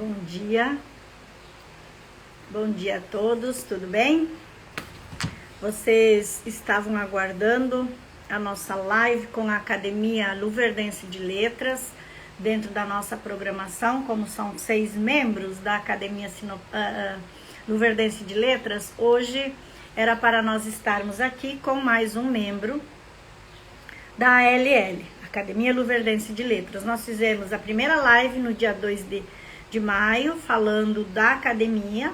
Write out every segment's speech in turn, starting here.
Bom dia a todos, tudo bem? Vocês estavam aguardando a nossa live com a Academia Luverdense de Letras, dentro da nossa programação, como são 6 membros da Academia Luverdense de Letras. Hoje era para nós estarmos aqui com mais um membro da ALL, Academia Luverdense de Letras. Nós fizemos a primeira live no dia 2 de maio, falando da academia,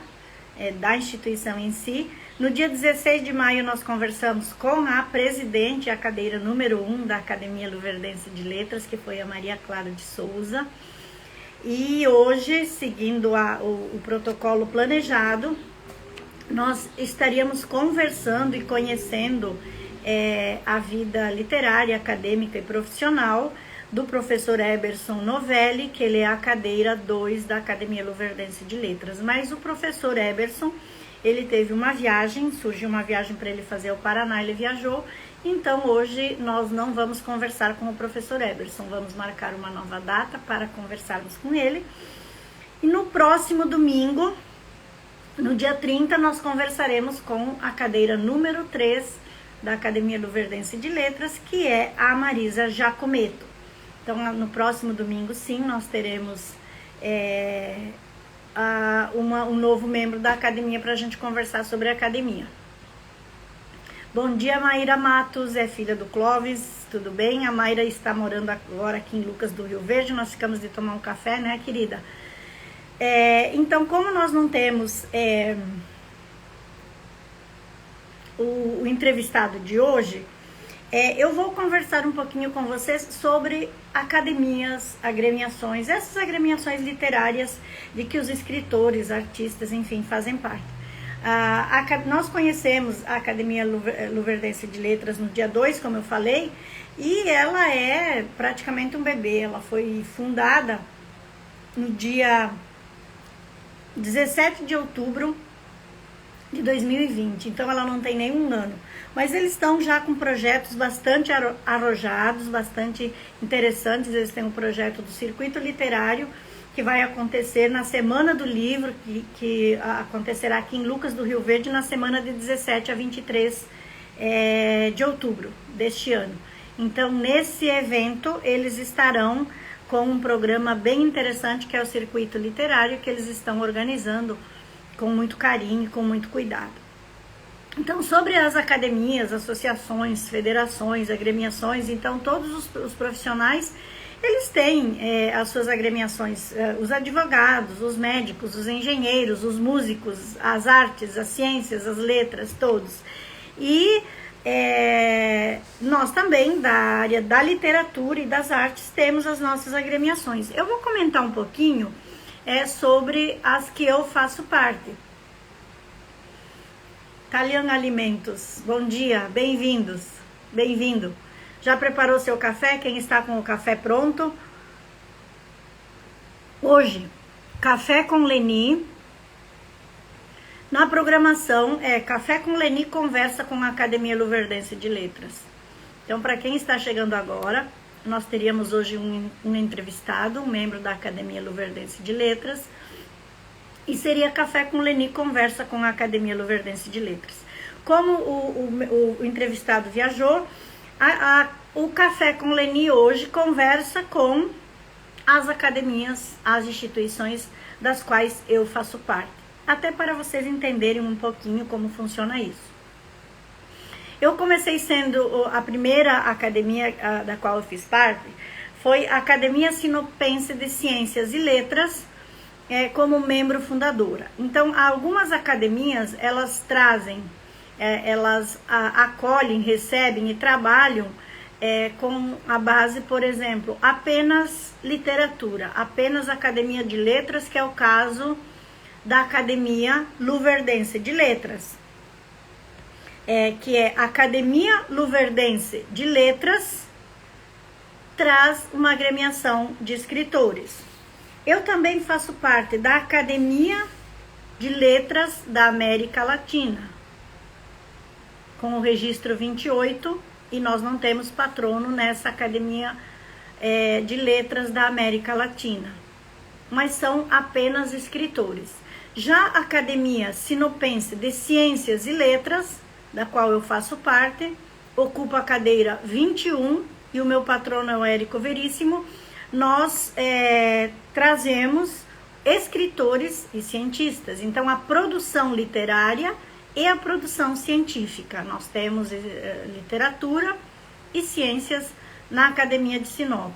da instituição em si. No dia 16 de maio nós conversamos com a presidente, a cadeira número 1 da Academia Luverdense de Letras, que foi a Maria Clara de Souza. E hoje, seguindo o protocolo planejado, nós estaríamos conversando e conhecendo a vida literária, acadêmica e profissional do professor Eberson Novelli, que ele é a cadeira 2 da Academia Luverdense de Letras. Mas o professor Eberson, ele teve uma viagem, surgiu uma viagem para ele fazer ao Paraná, ele viajou. Então hoje nós não vamos conversar com o professor Eberson, vamos marcar uma nova data para conversarmos com ele. E no próximo domingo, no dia 30, nós conversaremos com a cadeira número 3 da Academia Luverdense de Letras, que é a Marisa Jacometto. Então, no próximo domingo, sim, nós teremos um novo membro da academia para a gente conversar sobre a academia. Bom dia, Maíra Matos, é filha do Clóvis, tudo bem? A Maíra está morando agora aqui em Lucas do Rio Verde, nós ficamos de tomar um café, né, querida? Então, como nós não temos o entrevistado de hoje, eu vou conversar um pouquinho com vocês sobre academias, agremiações, essas agremiações literárias de que os escritores, artistas, enfim, fazem parte. Nós conhecemos a Academia Luverdense de Letras no dia 2, como eu falei, e ela é praticamente um bebê. Ela foi fundada no dia 17 de outubro de 2020, então ela não tem nenhum ano. Mas eles estão já com projetos bastante arrojados, bastante interessantes. Eles têm um projeto do Circuito Literário, que vai acontecer na Semana do Livro, que acontecerá aqui em Lucas do Rio Verde, na semana de 17 a 23 de outubro deste ano. Então, nesse evento, eles estarão com um programa bem interessante, que é o Circuito Literário, que eles estão organizando com muito carinho e com muito cuidado. Então, sobre as academias, associações, federações, agremiações, então todos os profissionais, eles têm as suas agremiações, os advogados, os médicos, os engenheiros, os músicos, as artes, as ciências, as letras, todos. E nós também, da área da literatura e das artes, temos as nossas agremiações. Eu vou comentar um pouquinho sobre as que eu faço parte. Talian Alimentos, bom dia, bem-vindos, bem-vindo. Já preparou seu café? Quem está com o café pronto? Hoje, Café com Leni. Na programação, Café com Leni conversa com a Academia Luverdense de Letras. Então, para quem está chegando agora, nós teríamos hoje um entrevistado, um membro da Academia Luverdense de Letras, e seria Café com Leni conversa com a Academia Luverdense de Letras. Como o entrevistado viajou, o Café com Leni hoje conversa com as academias, as instituições das quais eu faço parte. Até para vocês entenderem um pouquinho como funciona isso. Eu comecei sendo a primeira academia da qual eu fiz parte, foi a Academia Sinopense de Ciências e Letras, como membro fundadora. Então, algumas academias, elas trazem, elas acolhem, recebem e trabalham com a base, por exemplo, apenas literatura, apenas Academia de Letras, que é o caso da Academia Luverdense de Letras, que é Academia Luverdense de Letras, traz uma agremiação de escritores. Eu também faço parte da Academia de Letras da América Latina, com o registro 28, e nós não temos patrono nessa Academia de Letras da América Latina. mas são apenas escritores. Já a Academia Sinopense de Ciências e Letras, da qual eu faço parte, ocupa a cadeira 21 e o meu patrono é o Érico Veríssimo. Nós trazemos escritores e cientistas, então a produção literária e a produção científica. Nós temos literatura e ciências na Academia de Sinop.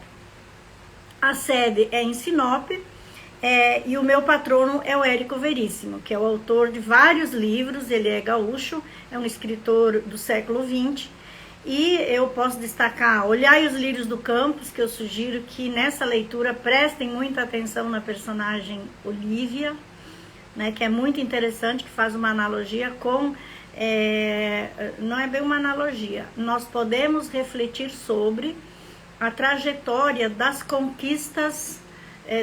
A sede é em Sinop e o meu patrono é o Érico Veríssimo, que é o autor de vários livros. Ele é gaúcho, é um escritor do século XX. E eu posso destacar Olhai os Lírios do Campos, que eu sugiro que nessa leitura prestem muita atenção na personagem Olívia, né, que é muito interessante, que faz uma analogia com... não é bem uma analogia, nós podemos refletir sobre a trajetória das conquistas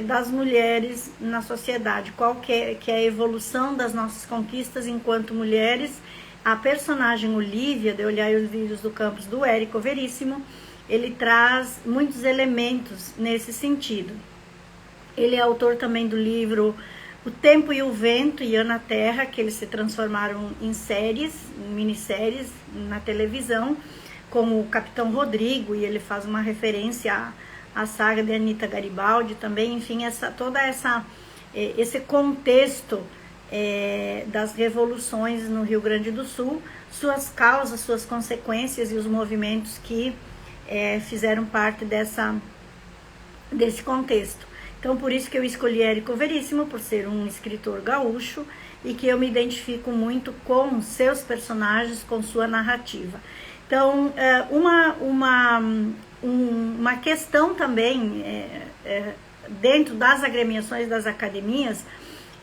das mulheres na sociedade, qual que é a evolução das nossas conquistas enquanto mulheres. A personagem Olívia, de Olhai os Lírios do Campos, do Érico Veríssimo, ele traz muitos elementos nesse sentido. Ele é autor também do livro O Tempo e o Vento e Ana Terra, que eles se transformaram em séries, minisséries na televisão, como o Capitão Rodrigo, e ele faz uma referência à saga de Anita Garibaldi também. Enfim, esse contexto das revoluções no Rio Grande do Sul, suas causas, suas consequências e os movimentos que fizeram parte desse contexto. Então, por isso que eu escolhi Érico Veríssimo, por ser um escritor gaúcho, e que eu me identifico muito com seus personagens, com sua narrativa. Então, uma questão também, dentro das agremiações das academias,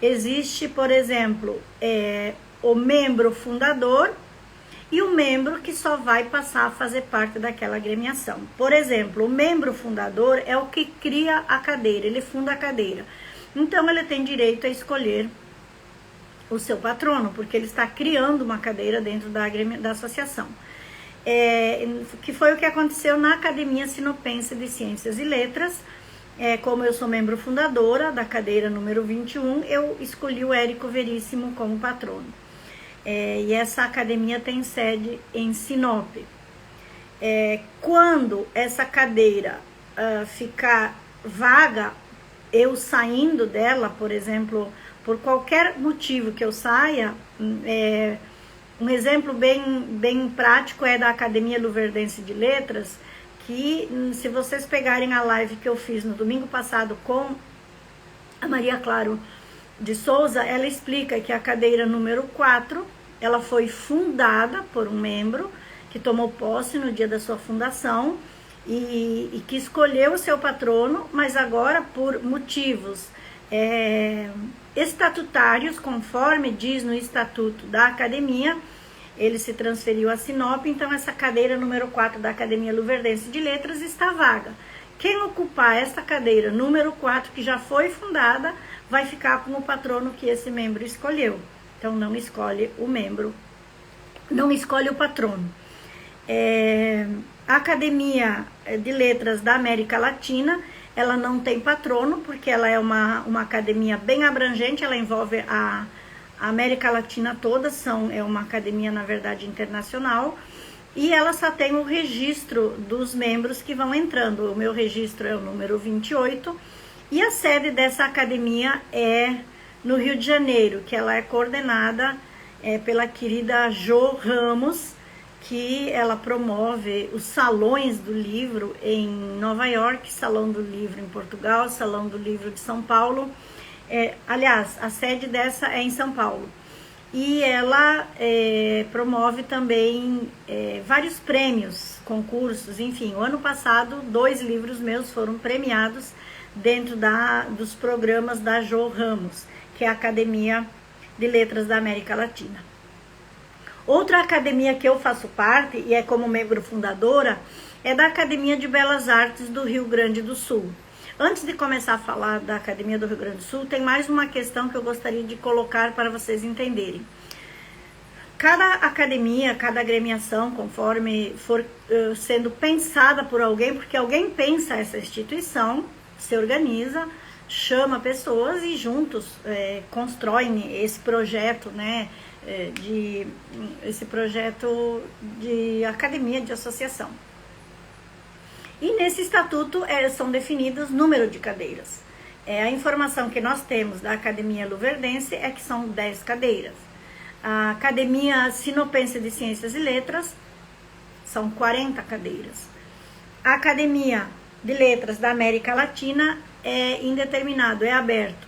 existe, por exemplo, o membro fundador e o membro que só vai passar a fazer parte daquela agremiação. Por exemplo, o membro fundador é o que cria a cadeira, ele funda a cadeira. Então, ele tem direito a escolher o seu patrono, porque ele está criando uma cadeira dentro da associação. Que foi o que aconteceu na Academia Sinopense de Ciências e Letras. Como eu sou membro fundadora da cadeira número 21, eu escolhi o Érico Veríssimo como patrono. E essa academia tem sede em Sinop. Quando essa cadeira ficar vaga, eu saindo dela, por exemplo, por qualquer motivo que eu saia, um exemplo bem prático é da Academia Luverdense de Letras, que se vocês pegarem a live que eu fiz no domingo passado com a Maria Claro de Souza, ela explica que a cadeira número 4, ela foi fundada por um membro que tomou posse no dia da sua fundação e que escolheu o seu patrono, mas agora por motivos estatutários, conforme diz no estatuto da academia, ele se transferiu a Sinop. Então essa cadeira número 4 da Academia Luverdense de Letras está vaga. Quem ocupar essa cadeira número 4, que já foi fundada, vai ficar com o patrono que esse membro escolheu. Então não escolhe o membro, não escolhe o patrono. A Academia de Letras da América Latina, ela não tem patrono, porque ela é uma academia bem abrangente, ela envolve a América Latina toda, é uma academia, na verdade, internacional, e ela só tem o registro dos membros que vão entrando. O meu registro é o número 28, e a sede dessa academia é no Rio de Janeiro, que ela é coordenada pela querida Jo Ramos, que ela promove os salões do livro em Nova York, Salão do Livro em Portugal, Salão do Livro de São Paulo. Aliás, a sede dessa é em São Paulo. E ela promove também vários prêmios, concursos, enfim. O ano passado, 2 livros meus foram premiados dentro dos programas da Jo Ramos, que é a Academia de Letras da América Latina. Outra academia que eu faço parte, e é como membro fundadora, é da Academia de Belas Artes do Rio Grande do Sul. Antes de começar a falar da Academia do Rio Grande do Sul, tem mais uma questão que eu gostaria de colocar para vocês entenderem. Cada academia, cada agremiação, conforme for sendo pensada por alguém, porque alguém pensa essa instituição, se organiza, chama pessoas e juntos constroem esse projeto, né, esse projeto de academia, de associação. E nesse estatuto são definidos número de cadeiras. A informação que nós temos da Academia Luverdense é que são 10 cadeiras. A Academia Sinopense de Ciências e Letras são 40 cadeiras. A Academia de Letras da América Latina é indeterminado, é aberto.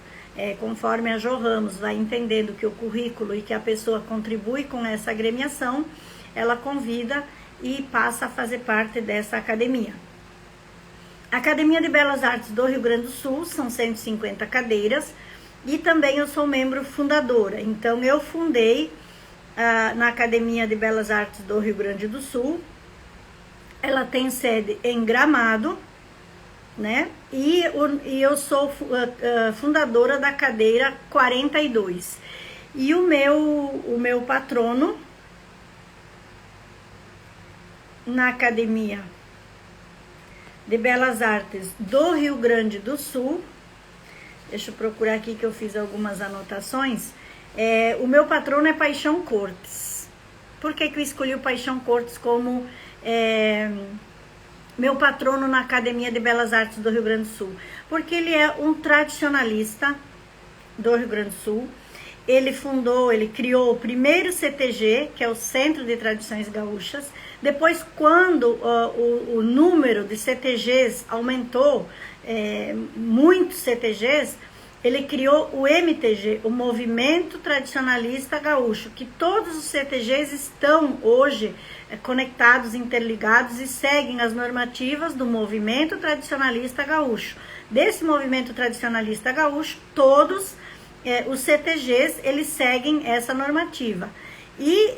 Conforme a Jo Ramos vai entendendo que o currículo e que a pessoa contribui com essa agremiação, ela convida e passa a fazer parte dessa academia. A Academia de Belas Artes do Rio Grande do Sul são 150 cadeiras e também eu sou membro fundadora. Então eu fundei na Academia de Belas Artes do Rio Grande do Sul. Ela tem sede em Gramado, né? E eu sou fundadora da cadeira 42. E o meu patrono na Academia de Belas Artes do Rio Grande do Sul, deixa eu procurar aqui que eu fiz algumas anotações, o meu patrono é Paixão Cortes. Por que eu escolhi o Paixão Cortes como meu patrono na Academia de Belas Artes do Rio Grande do Sul? Porque ele é um tradicionalista do Rio Grande do Sul. Ele criou o primeiro CTG, que é o Centro de Tradições Gaúchas. Depois, quando o número de CTGs aumentou, muitos CTGs, ele criou o MTG, o Movimento Tradicionalista Gaúcho, que todos os CTGs estão hoje conectados, interligados e seguem as normativas do Movimento Tradicionalista Gaúcho. Desse Movimento Tradicionalista Gaúcho, todos os CTGs, eles seguem essa normativa. E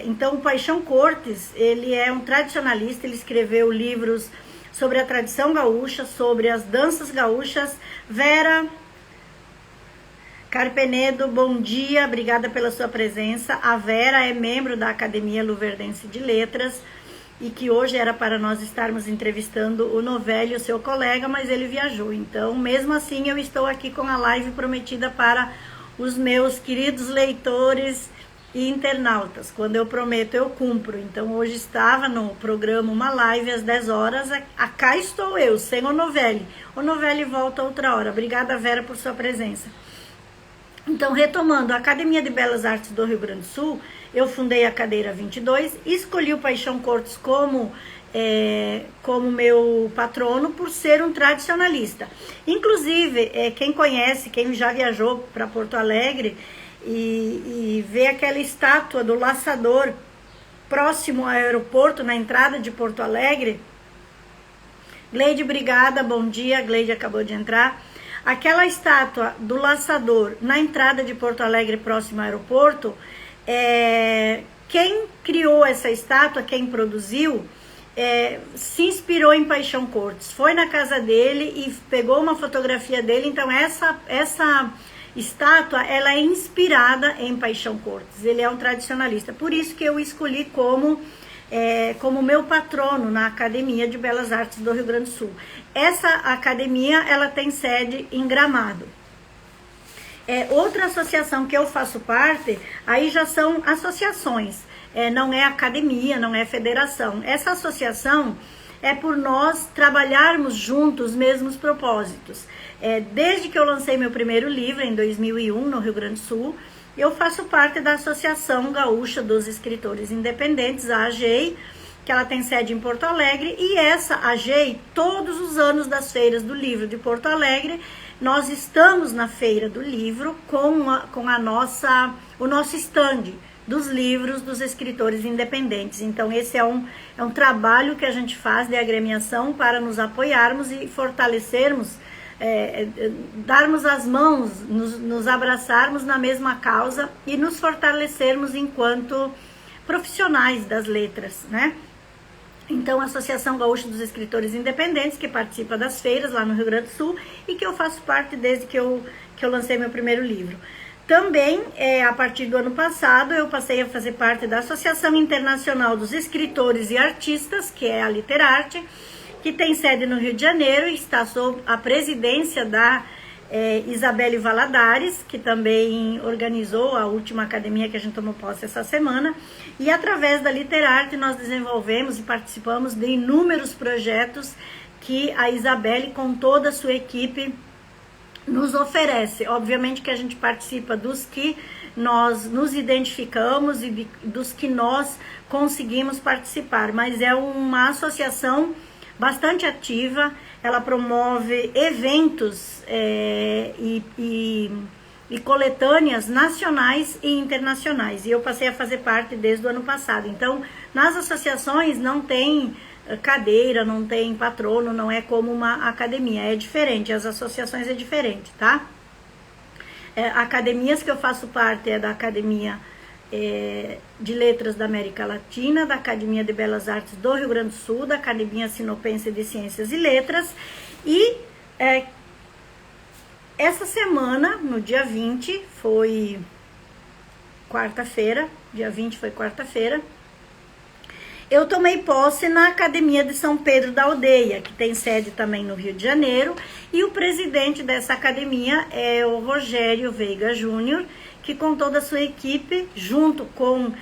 então o Paixão Cortes, ele é um tradicionalista, ele escreveu livros sobre a tradição gaúcha, sobre as danças gaúchas. Vera Carpenedo, bom dia, obrigada pela sua presença. A Vera é membro da Academia Luverdense de Letras e que hoje era para nós estarmos entrevistando o Novelli, o seu colega, mas ele viajou. Então, mesmo assim, eu estou aqui com a live prometida para os meus queridos leitores e internautas. Quando eu prometo, eu cumpro. Então, hoje estava no programa uma live às 10 horas. Cá estou eu, sem o Novelli. O Novelli volta outra hora. Obrigada, Vera, por sua presença. Então, retomando, a Academia de Belas Artes do Rio Grande do Sul, eu fundei a cadeira 22, escolhi o Paixão Cortes como meu patrono por ser um tradicionalista. Inclusive, quem conhece, quem já viajou para Porto Alegre e vê aquela estátua do laçador próximo ao aeroporto, na entrada de Porto Alegre. Gleide, obrigada, bom dia, Gleide acabou de entrar. Aquela estátua do laçador na entrada de Porto Alegre, próximo ao aeroporto, quem criou essa estátua, quem produziu, se inspirou em Paixão Cortes. Foi na casa dele e pegou uma fotografia dele. Então essa estátua, ela é inspirada em Paixão Cortes. Ele é um tradicionalista. Por isso que eu escolhi como meu patrono na Academia de Belas Artes do Rio Grande do Sul. Essa academia, ela tem sede em Gramado. Outra associação que eu faço parte, aí já são associações, não é academia, não é federação. Essa associação é por nós trabalharmos juntos os mesmos propósitos. Desde que eu lancei meu primeiro livro, em 2001, no Rio Grande do Sul, eu faço parte da Associação Gaúcha dos Escritores Independentes, a AGEI, que ela tem sede em Porto Alegre, e essa AGEI, todos os anos das feiras do livro de Porto Alegre, nós estamos na feira do livro com o nosso stand dos livros dos escritores independentes. Então esse é um trabalho que a gente faz de agremiação para nos apoiarmos e fortalecermos, darmos as mãos, nos abraçarmos na mesma causa e nos fortalecermos enquanto profissionais das letras, né? Então, a Associação Gaúcha dos Escritores Independentes, que participa das feiras lá no Rio Grande do Sul e que eu faço parte desde que eu lancei meu primeiro livro. Também, a partir do ano passado, eu passei a fazer parte da Associação Internacional dos Escritores e Artistas, que é a Literarte, que tem sede no Rio de Janeiro e está sob a presidência da Isabelle Valadares, que também organizou a última academia que a gente tomou posse essa semana. E através da Literarte nós desenvolvemos e participamos de inúmeros projetos que a Isabelle, com toda a sua equipe, nos oferece. Obviamente que a gente participa dos que nós nos identificamos e dos que nós conseguimos participar, mas é uma associação bastante ativa. Ela promove eventos e coletâneas nacionais e internacionais, e eu passei a fazer parte desde o ano passado. Então, nas associações não tem cadeira, não tem patrono, não é como uma academia, é diferente, as associações é diferente, tá? Academias que eu faço parte é da Academia de Letras da América Latina, da Academia de Belas Artes do Rio Grande do Sul, da Academia Sinopense de Ciências e Letras, e essa semana, no dia 20, foi quarta-feira, dia 20 foi quarta-feira, eu tomei posse na Academia de São Pedro da Aldeia, que tem sede também no Rio de Janeiro, e o presidente dessa academia é o Rogério Veiga Júnior, que com toda a sua equipe, junto com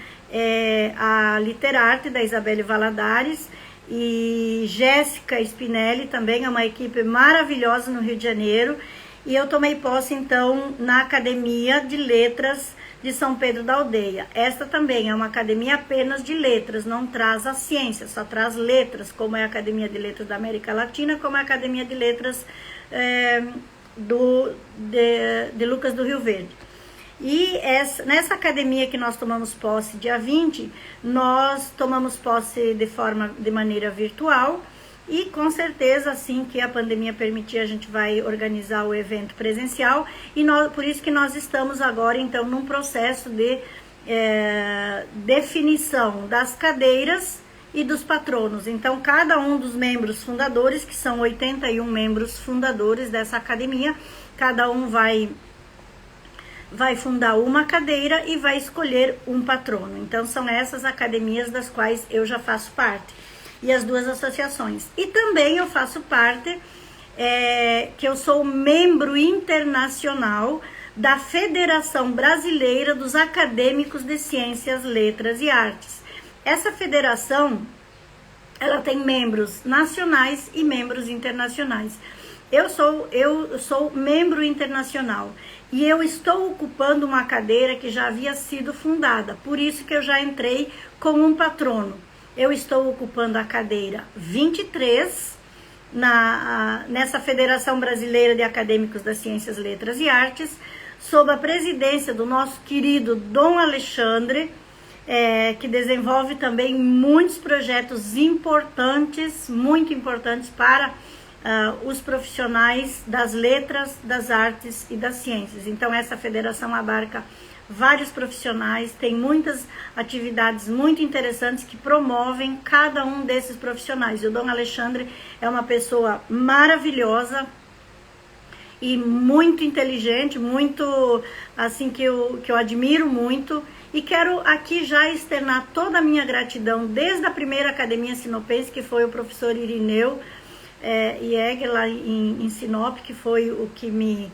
a Literarte da Isabelle Valadares e Jéssica Spinelli, também é uma equipe maravilhosa no Rio de Janeiro, e eu tomei posse então na Academia de Letras de São Pedro da Aldeia. Esta também é uma academia apenas de letras, não traz a ciência, só traz letras, como é a Academia de Letras da América Latina, como é a Academia de Letras de Lucas do Rio Verde. E nessa academia que nós tomamos posse dia 20, nós tomamos posse de maneira virtual, e com certeza, assim que a pandemia permitir, a gente vai organizar o evento presencial, e por isso que nós estamos agora, então, num processo de definição das cadeiras e dos patronos. Então, cada um dos membros fundadores, que são 81 membros fundadores dessa academia, cada um vai fundar uma cadeira e vai escolher um patrono. Então, são essas academias das quais eu já faço parte, e as duas associações. E também eu faço parte, que eu sou membro internacional da Federação Brasileira dos Acadêmicos de Ciências, Letras e Artes. Essa federação, ela tem membros nacionais e membros internacionais. Eu sou membro internacional e eu estou ocupando uma cadeira que já havia sido fundada, por isso que eu já entrei com um patrono. Eu estou ocupando a cadeira 23 nessa Federação Brasileira de Acadêmicos das Ciências, Letras e Artes, sob a presidência do nosso querido Dom Alexandre, que desenvolve também muitos projetos importantes, muito importantes para os profissionais das letras, das artes e das ciências. Então, essa federação abarca vários profissionais, tem muitas atividades muito interessantes que promovem cada um desses profissionais. E o Dom Alexandre é uma pessoa maravilhosa e muito inteligente, muito assim que eu admiro muito, e quero aqui já externar toda a minha gratidão desde a primeira Academia Sinopense, que foi o professor Irineu Jäger lá em Sinop, que foi o que me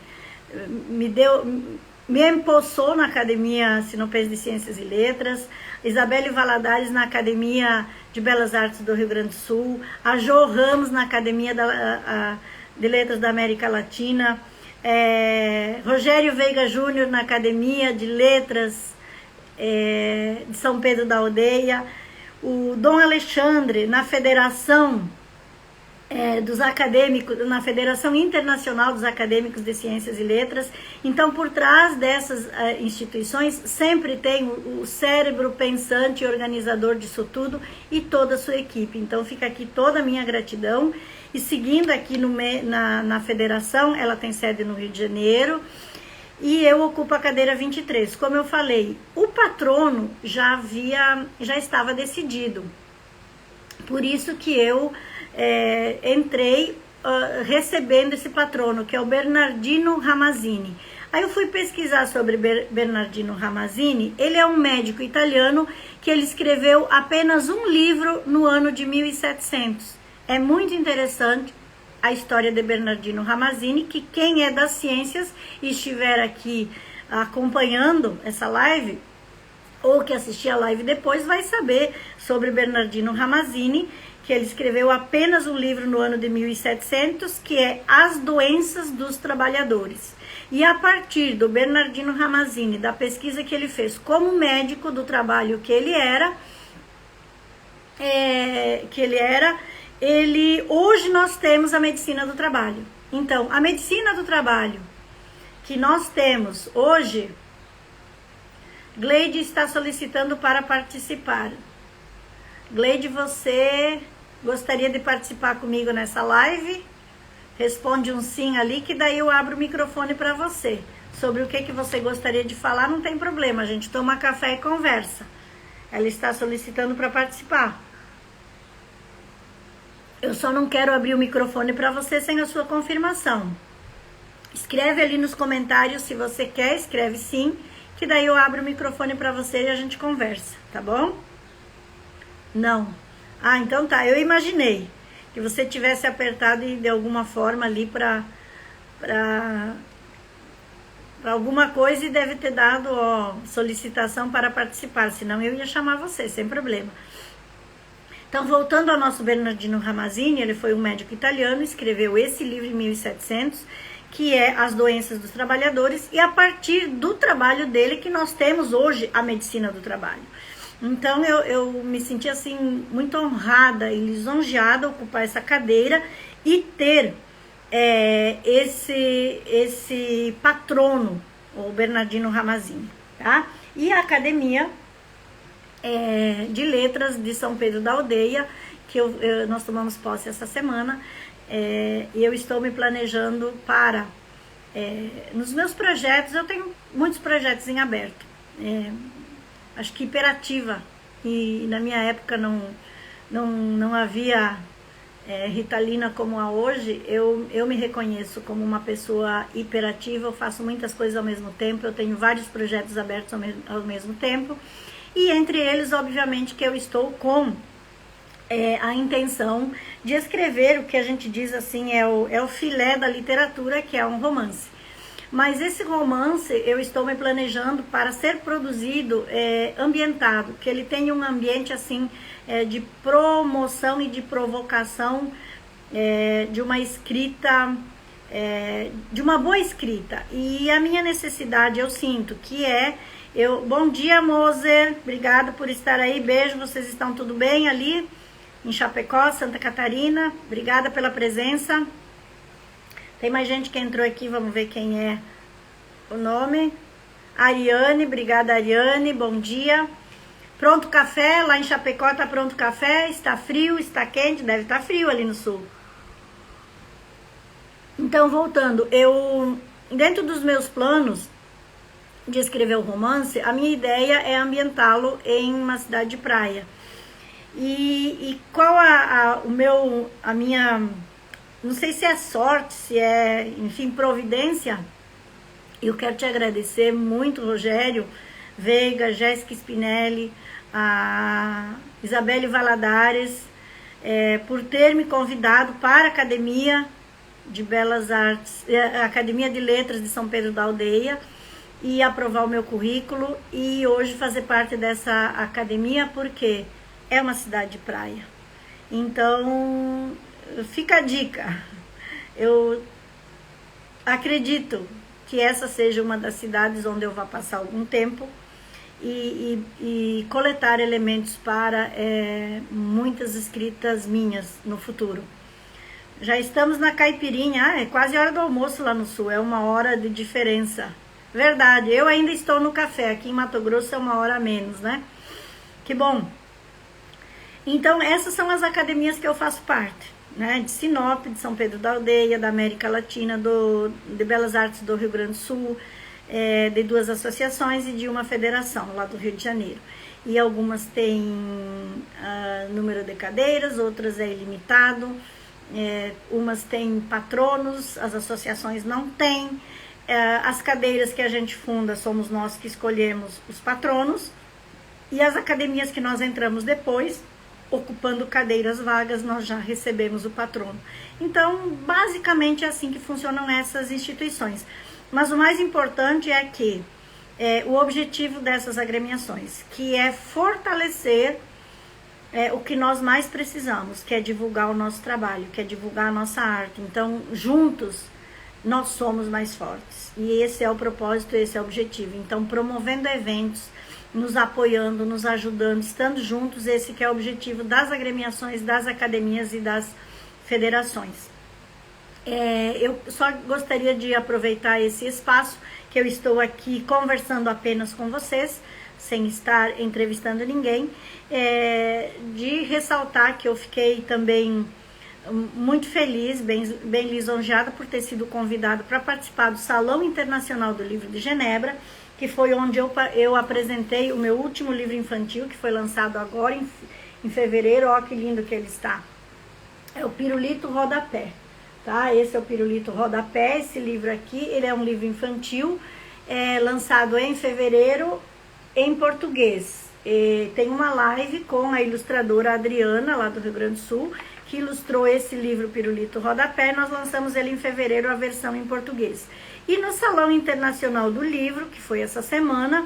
empossou na Academia Sinopense de Ciências e Letras, Isabelle Valadares na Academia de Belas Artes do Rio Grande do Sul, a Jo Ramos na Academia de Letras da América Latina, Rogério Veiga Júnior na Academia de Letras de São Pedro da Aldeia, o Dom Alexandre na Federação dos Acadêmicos, na Federação Internacional dos Acadêmicos de Ciências e Letras. Então, por trás dessas instituições, sempre tem o cérebro pensante e organizador disso tudo e toda a sua equipe. Então, fica aqui toda a minha gratidão. E seguindo aqui na federação, ela tem sede no Rio de Janeiro, e eu ocupo a cadeira 23. Como eu falei, o patrono já estava decidido. Por isso que eu entrei recebendo esse patrono, que é o Bernardino Ramazzini. Aí eu fui pesquisar sobre Bernardino Ramazzini. Ele é um médico italiano que ele escreveu apenas um livro no ano de 1700. É muito interessante a história de Bernardino Ramazzini, que quem é das ciências e estiver aqui acompanhando essa live, ou que assistir a live depois, vai saber sobre Bernardino Ramazzini, que ele escreveu apenas um livro no ano de 1700, que é As Doenças dos Trabalhadores. E a partir do Bernardino Ramazzini, da pesquisa que ele fez como médico do trabalho que ele era, hoje nós temos a medicina do trabalho. Então, a medicina do trabalho que nós temos hoje, Gleide está solicitando para participar. Gleide, você gostaria de participar comigo nessa live? Responde um sim ali, que daí eu abro o microfone para você. Sobre o que você gostaria de falar, não tem problema, a gente toma café e conversa. Ela está solicitando para participar. Eu só não quero abrir o microfone para você sem a sua confirmação. Escreve ali nos comentários se você quer, escreve sim, que daí eu abro o microfone para você e a gente conversa, tá bom? Não. Ah, então tá, eu imaginei que você tivesse apertado de alguma forma ali para alguma coisa e deve ter dado solicitação para participar, senão eu ia chamar você, sem problema. Então, voltando ao nosso Bernardino Ramazzini, ele foi um médico italiano, escreveu esse livro em 1700, que é As Doenças dos Trabalhadores, e a partir do trabalho dele que nós temos hoje a medicina do trabalho. Então, eu me senti assim muito honrada e lisonjeada ocupar essa cadeira e ter esse patrono, o Bernardino Ramazzini, tá? E a Academia de Letras de São Pedro da Aldeia, que nós tomamos posse essa semana, e eu estou me planejando para, nos meus projetos, eu tenho muitos projetos em aberto, acho que hiperativa, e na minha época não havia Ritalina como há hoje. Eu me reconheço como uma pessoa hiperativa, eu faço muitas coisas ao mesmo tempo, eu tenho vários projetos abertos ao mesmo tempo, e entre eles, obviamente, que eu estou com a intenção de escrever o que a gente diz assim, é o filé da literatura, que é um romance. Mas esse romance eu estou me planejando para ser produzido ambientado, que ele tenha um ambiente assim de promoção e de provocação de uma escrita, de uma boa escrita. E a minha necessidade, eu sinto que bom dia, Moser, obrigada por estar aí, beijo, vocês estão tudo bem ali em Chapecó, Santa Catarina? Obrigada pela presença. Tem mais gente que entrou aqui, vamos ver quem é o nome. Ariane, obrigada, Ariane, bom dia. Pronto café, lá em Chapecó tá pronto café, está frio, está quente, deve estar frio ali no sul. Então, voltando, dentro dos meus planos de escrever o romance, a minha ideia é ambientá-lo em uma cidade de praia. E qual a minha, não sei se é sorte, se é, enfim, providência. Eu quero te agradecer muito, Rogério Veiga, Jéssica Spinelli, a Isabelle Valadares, por ter me convidado para a Academia de Belas Artes, a Academia de Letras de São Pedro da Aldeia, e aprovar o meu currículo e hoje fazer parte dessa academia, porque é uma cidade de praia. Então, fica a dica. Eu acredito que essa seja uma das cidades onde eu vou passar algum tempo e coletar elementos para muitas escritas minhas no futuro. Já estamos na caipirinha, é quase hora do almoço lá no sul, é 1 hora de diferença. Verdade, eu ainda estou no café, aqui em Mato Grosso é 1 hora a menos, né? Que bom. Então, essas são as academias que eu faço parte, né? De Sinop, de São Pedro da Aldeia, da América Latina, de Belas Artes do Rio Grande do Sul, de 2 associações e de uma federação lá do Rio de Janeiro. E algumas têm número de cadeiras, outras é ilimitado, umas têm patronos, as associações não têm. As cadeiras que a gente funda, somos nós que escolhemos os patronos, e as academias que nós entramos depois, ocupando cadeiras vagas, nós já recebemos o patrono. Então, basicamente é assim que funcionam essas instituições. Mas o mais importante é que o objetivo dessas agremiações, que é fortalecer o que nós mais precisamos, que é divulgar o nosso trabalho, que é divulgar a nossa arte. Então, juntos, nós somos mais fortes. E esse é o propósito, esse é o objetivo. Então, promovendo eventos, nos apoiando, nos ajudando, estando juntos, esse que é o objetivo das agremiações, das academias e das federações. Eu só gostaria de aproveitar esse espaço, que eu estou aqui conversando apenas com vocês, sem estar entrevistando ninguém, de ressaltar que eu fiquei também muito feliz, bem lisonjeada por ter sido convidada para participar do Salão Internacional do Livro de Genebra, que foi onde eu apresentei o meu último livro infantil, que foi lançado agora em fevereiro. Ó, que lindo que ele está. É o Pirulito Rodapé, tá? Esse é o Pirulito Rodapé, esse livro aqui, ele é um livro infantil, lançado em fevereiro em português. Tem uma live com a ilustradora Adriana, lá do Rio Grande do Sul, que ilustrou esse livro Pirulito Rodapé. Nós lançamos ele em fevereiro, a versão em português. E no Salão Internacional do Livro, que foi essa semana,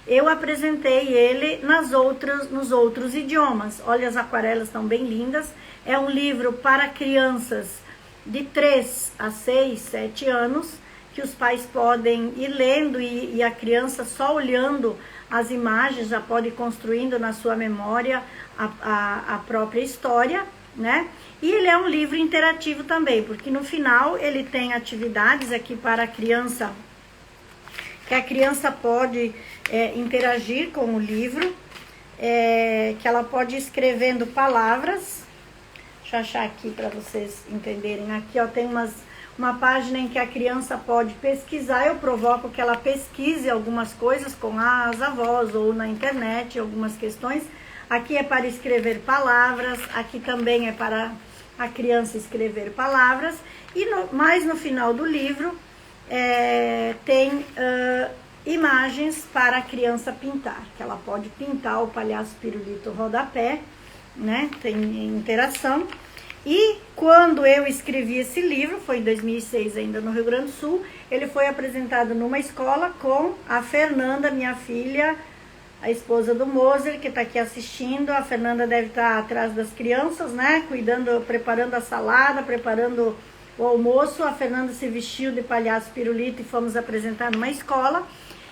eu apresentei ele nos outros idiomas. Olha, as aquarelas estão bem lindas. É um livro para crianças de 3 a 6, 7 anos, que os pais podem ir lendo e a criança só olhando as imagens já pode ir construindo na sua memória a própria história, né? E ele é um livro interativo também, porque no final ele tem atividades aqui para a criança, que a criança pode interagir com o livro, que ela pode ir escrevendo palavras. Deixa eu achar aqui para vocês entenderem. Aqui, ó, tem uma página em que a criança pode pesquisar. Eu provoco que ela pesquise algumas coisas com as avós ou na internet, algumas questões. Aqui é para escrever palavras, aqui também é para a criança escrever palavras. E mais no final do livro tem imagens para a criança pintar, que ela pode pintar o palhaço Pirulito Rodapé, né? Tem interação. E quando eu escrevi esse livro, foi em 2006 ainda no Rio Grande do Sul, ele foi apresentado numa escola com a Fernanda, minha filha, a esposa do Moser, que está aqui assistindo. A Fernanda deve estar atrás das crianças, né? Cuidando, preparando a salada, preparando o almoço. A Fernanda se vestiu de palhaço Pirulito e fomos apresentar numa escola.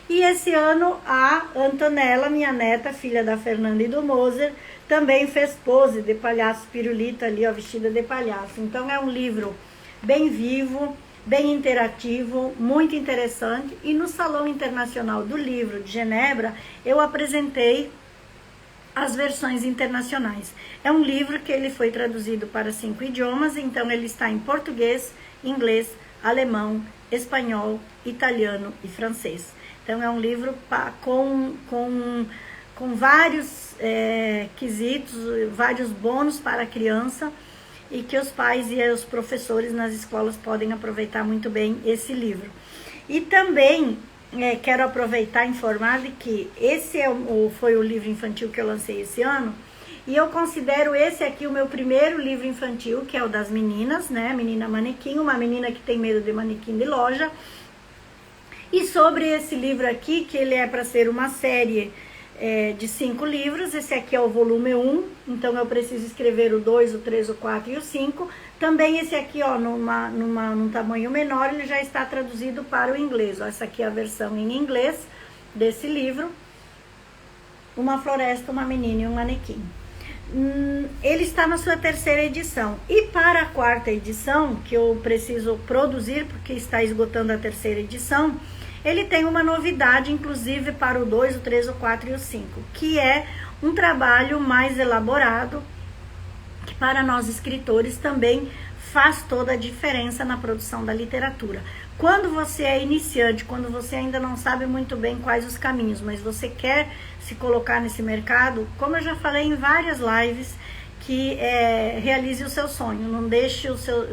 E esse ano a Antonella, minha neta, filha da Fernanda e do Moser, também fez pose de palhaço Pirulito ali, ó, vestida de palhaço. Então é um livro bem vivo, bem interativo, muito interessante. E no Salão Internacional do Livro de Genebra, eu apresentei as versões internacionais. É um livro que ele foi traduzido para 5 idiomas, então ele está em português, inglês, alemão, espanhol, italiano e francês. Então é um livro com vários quesitos, vários bônus para a criança, e que os pais e os professores nas escolas podem aproveitar muito bem esse livro. E também quero aproveitar e informar de que esse foi o livro infantil que eu lancei esse ano, e eu considero esse aqui o meu primeiro livro infantil, que é o das meninas, né? Menina Manequim, uma menina que tem medo de manequim de loja. E sobre esse livro aqui, que ele é para ser uma série de 5 livros, esse aqui é o volume 1, então eu preciso escrever o 2, o 3, o 4 e o 5. Também esse aqui, ó, num tamanho menor, ele já está traduzido para o inglês. Ó, essa aqui é a versão em inglês desse livro. Uma floresta, uma menina e um manequim. Ele está na sua 3ª edição. E para a 4ª edição, que eu preciso produzir, porque está esgotando a 3ª edição, ele tem uma novidade, inclusive para o 2, o 3, o 4 e o 5, que é um trabalho mais elaborado, que para nós escritores também faz toda a diferença na produção da literatura. Quando você é iniciante, quando você ainda não sabe muito bem quais os caminhos, mas você quer se colocar nesse mercado, como eu já falei em várias lives, que realize o seu sonho, não deixe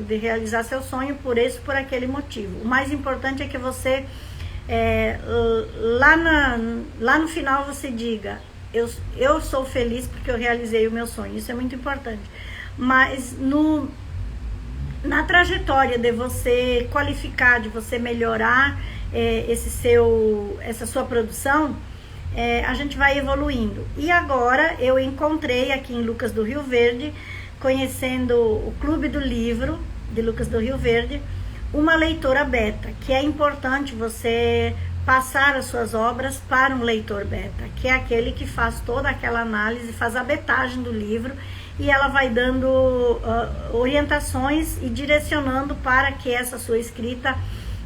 de realizar seu sonho por esse, por aquele motivo. O mais importante é que você, lá no final você diga, eu sou feliz porque eu realizei o meu sonho, isso é muito importante. Mas na trajetória de você qualificar, de você melhorar essa sua produção, a gente vai evoluindo. E agora eu encontrei aqui em Lucas do Rio Verde, conhecendo o Clube do Livro de Lucas do Rio Verde, uma leitora beta, que é importante você passar as suas obras para um leitor beta, que é aquele que faz toda aquela análise, faz a betagem do livro, e ela vai dando orientações e direcionando para que essa sua escrita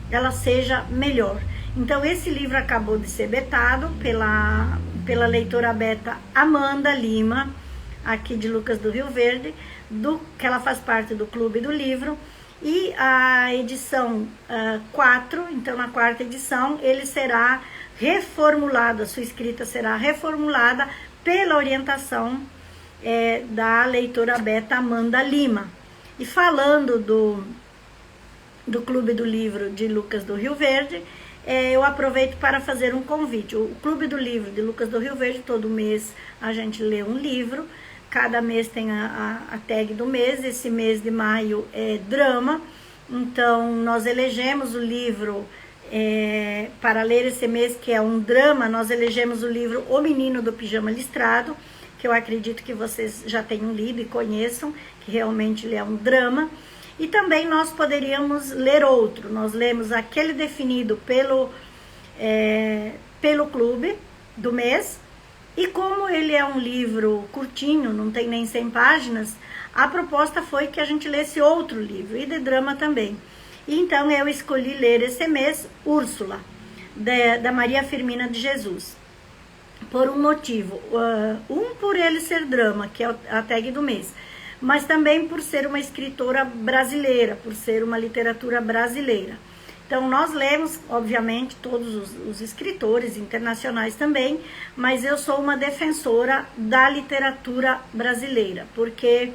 ela seja melhor. Então esse livro acabou de ser betado pela leitora beta Amanda Lima, aqui de Lucas do Rio Verde, que ela faz parte do Clube do Livro. E a edição 4, então na quarta edição, ele será reformulado, a sua escrita será reformulada pela orientação da leitora beta Amanda Lima. E falando do Clube do Livro de Lucas do Rio Verde, eu aproveito para fazer um convite. O Clube do Livro de Lucas do Rio Verde, todo mês a gente lê um livro. Cada mês tem a tag do mês. Esse mês de maio é drama. Então, nós elegemos o livro para ler esse mês, que é um drama. Nós elegemos o livro O Menino do Pijama Listrado, que eu acredito que vocês já tenham lido e conheçam, que realmente ele é um drama. E também nós poderíamos ler outro. Nós lemos aquele definido pelo clube do mês. E como ele é um livro curtinho, não tem nem 100 páginas, a proposta foi que a gente lesse outro livro, e de drama também. E então eu escolhi ler esse mês Úrsula, da Maria Firmina de Jesus. Por um motivo. Por ele ser drama, que é a tag do mês. Mas também por ser uma escritora brasileira, por ser uma literatura brasileira. Então, nós lemos, obviamente, todos os escritores internacionais também, mas eu sou uma defensora da literatura brasileira, porque